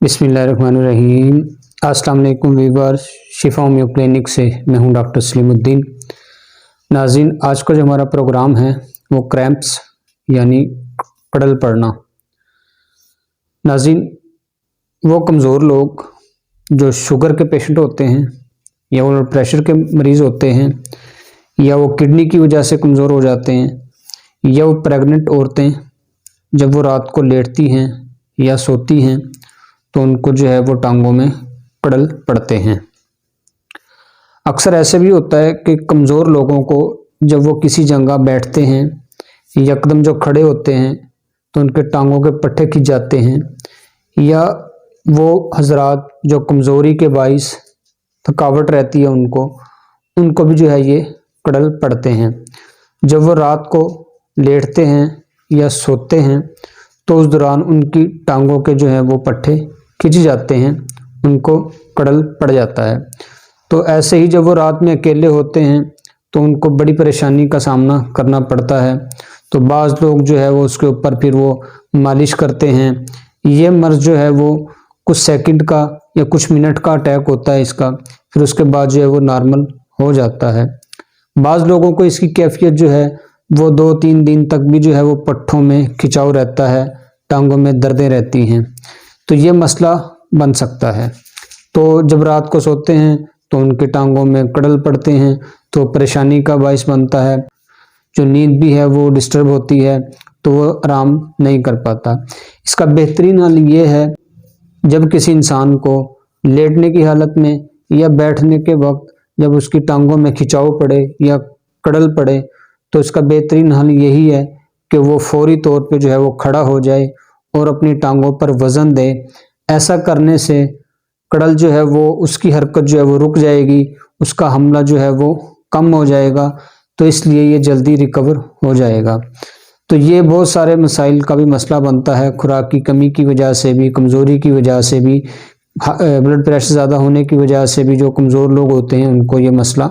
बिस्मिल्लाहिर्रहमानिर्रहीम। अस्सलाम वालेकुम व्यूअर्स, शिफा होम्यो क्लिनिक से मैं हूं डॉक्टर सलीमुद्दीन। नाज़रीन, आज का जो हमारा प्रोग्राम है वो क्रैम्प्स यानी कड़ल पड़ना। नाज़रीन, वो कमज़ोर लोग जो शुगर के पेशेंट होते हैं या वो ब्लड प्रेशर के मरीज़ होते हैं या वो किडनी की वजह से कमज़ोर हो जाते हैं या वो प्रेग्नेंट औरतें जब वो रात को लेटती हैं या सोती हैं तो उनको जो है वो टांगों में कड़ल पड़ते हैं। अक्सर ऐसे भी होता है कि कमज़ोर लोगों को जब वो किसी जगह बैठते हैं यकदम जो खड़े होते हैं तो उनके टांगों के पट्टे खिंच जाते हैं, या वो हजरात जो कमज़ोरी के बाइस थकावट रहती है उनको भी जो है ये कड़ल पड़ते हैं। जब वो रात को लेटते हैं या सोते हैं तो उस दौरान उनकी टांगों के जो है वो पट्टे खिंच जाते हैं, उनको कड़ल पड़ जाता है। तो ऐसे ही जब वो रात में अकेले होते हैं तो उनको बड़ी परेशानी का सामना करना पड़ता है। तो बाज़ लोग जो है वो उसके ऊपर फिर वो मालिश करते हैं। ये मर्ज़ जो है वो कुछ सेकंड का या कुछ मिनट का अटैक होता है इसका, फिर उसके बाद जो है वो नॉर्मल हो जाता है। बाज़ लोगों को इसकी कैफियत जो है वो 2-3 दिन तक भी जो है वो पट्ठों में खिंचाव रहता है, टांगों में दर्दें रहती हैं, तो ये मसला बन सकता है। तो जब रात को सोते हैं तो उनके टांगों में कड़ल पड़ते हैं तो परेशानी का बायस बनता है। जो नींद भी है वो डिस्टर्ब होती है तो वो आराम नहीं कर पाता। इसका बेहतरीन हल ये है, जब किसी इंसान को लेटने की हालत में या बैठने के वक्त जब उसकी टांगों में खिंचाव पड़े या कड़ल पड़े तो इसका बेहतरीन हल यही है कि वो फौरी तौर पे जो है वो खड़ा हो जाए और अपनी टांगों पर वज़न दे। ऐसा करने से कड़ल जो है वो उसकी हरकत जो है वो रुक जाएगी, उसका हमला जो है वो कम हो जाएगा, तो इसलिए ये जल्दी रिकवर हो जाएगा। तो ये बहुत सारे मसाइल का भी मसला बनता है, खुराक की कमी की वजह से भी, कमज़ोरी की वजह से भी, ब्लड प्रेशर ज़्यादा होने की वजह से भी जो कमज़ोर लोग होते हैं उनको ये मसला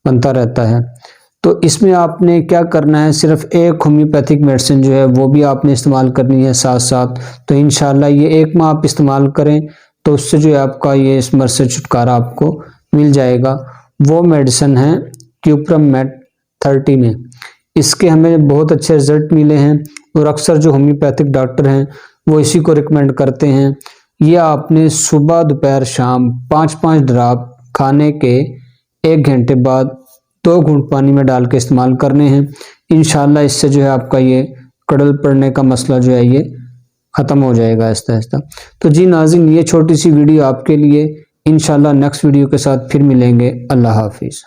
बनता रहता है। तो इसमें आपने क्या करना है, सिर्फ एक होम्योपैथिक मेडिसिन जो है वो भी आपने इस्तेमाल करनी है साथ साथ। तो इंशाल्लाह ये 1 माह आप इस्तेमाल करें तो उससे जो है आपका ये इस मर्ज़ से छुटकारा आपको मिल जाएगा। वो मेडिसिन है क्यूप्रमेट 30 में। इसके हमें बहुत अच्छे रिजल्ट मिले हैं और अक्सर जो होम्योपैथिक डॉक्टर हैं वो इसी को रिकमेंड करते हैं। ये आपने सुबह दोपहर शाम 5-5 ड्रॉप खाने के 1 घंटे बाद 2 घूंट पानी में डाल के इस्तेमाल करने हैं। इंशाल्लाह इससे जो है आपका ये कड़ल पड़ने का मसला जो है ये ख़त्म हो जाएगा आहिस्ता आहिस्ता। तो जी नाज़रीन, ये छोटी सी वीडियो आपके लिए। इंशाल्लाह नेक्स्ट वीडियो के साथ फिर मिलेंगे। अल्लाह हाफिज़।